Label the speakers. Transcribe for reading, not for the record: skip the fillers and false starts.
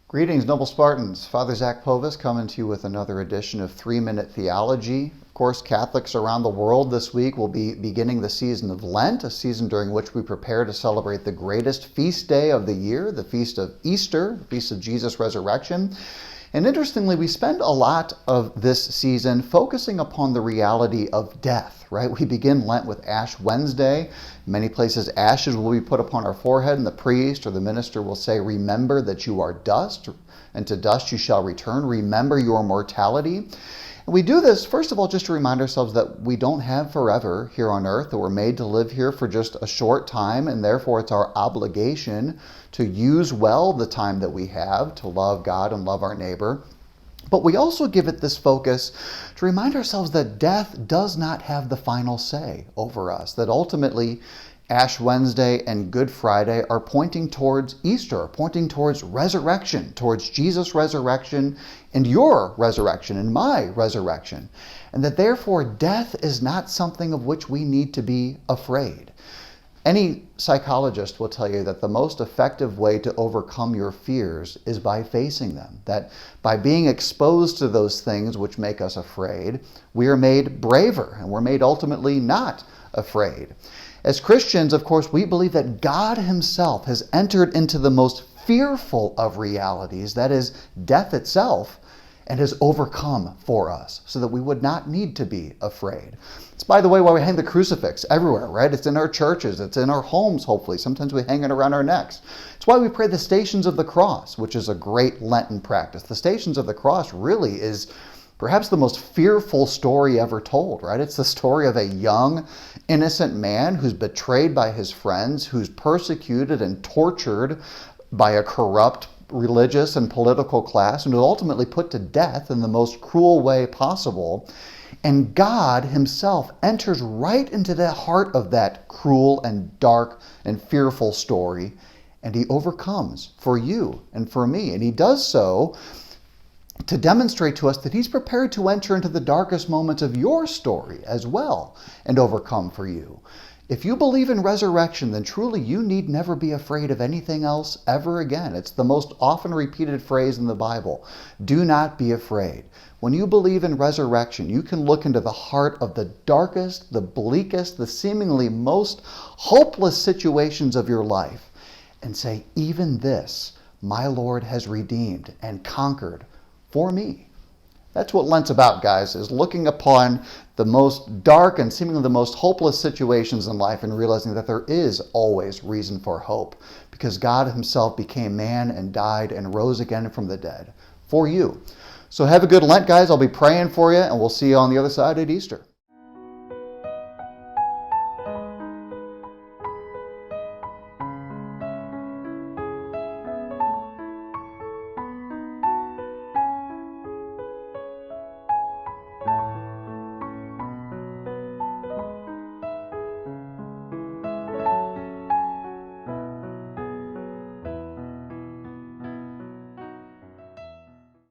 Speaker 1: Greetings, noble Spartans. Father Zac Povis coming to you with another edition of 3-Minute Theology. Of course, Catholics around the world this week will be beginning the season of Lent, a season during which we prepare to celebrate the greatest feast day of the year, the Feast of Easter, the Feast of Jesus' Resurrection. And interestingly, we spend a lot of this season focusing upon the reality of death, right? We begin Lent with Ash Wednesday. In many places, ashes will be put upon our forehead, and the priest or the minister will say, "Remember that you are dust, and to dust you shall return. Remember your mortality." And we do this, first of all, just to remind ourselves that we don't have forever here on earth, that we're made to live here for just a short time, and therefore it's our obligation to use well the time that we have to love God and love our neighbor. But we also give it this focus to remind ourselves that death does not have the final say over us, that ultimately Ash Wednesday and Good Friday are pointing towards Easter, pointing towards resurrection, towards Jesus' resurrection and your resurrection and my resurrection. And that therefore death is not something of which we need to be afraid. Any psychologist will tell you that the most effective way to overcome your fears is by facing them. That by being exposed to those things which make us afraid, we are made braver and we're made ultimately not afraid. As Christians, of course, we believe that God himself has entered into the most fearful of realities, that is, death itself, and has overcome for us so that we would not need to be afraid. It's, by the way, why we hang the crucifix everywhere, right? It's in our churches, it's in our homes, hopefully. Sometimes we hang it around our necks. It's why we pray the Stations of the Cross, which is a great Lenten practice. The Stations of the Cross really is perhaps the most fearful story ever told, right? It's the story of a young, innocent man who's betrayed by his friends, who's persecuted and tortured by a corrupt religious and political class, and was ultimately put to death in the most cruel way possible. And God himself enters right into the heart of that cruel and dark and fearful story, and he overcomes for you and for me. And he does so to demonstrate to us that he's prepared to enter into the darkest moments of your story as well and overcome for you. If you believe in resurrection, then truly you need never be afraid of anything else ever again. It's the most often repeated phrase in the Bible. Do not be afraid. When you believe in resurrection, you can look into the heart of the darkest, the bleakest, the seemingly most hopeless situations of your life and say, even this, my Lord has redeemed and conquered for me. That's what Lent's about, guys, is looking upon the most dark and seemingly the most hopeless situations in life and realizing that there is always reason for hope because God himself became man and died and rose again from the dead for you. So have a good Lent, guys. I'll be praying for you, and we'll see you on the other side at Easter.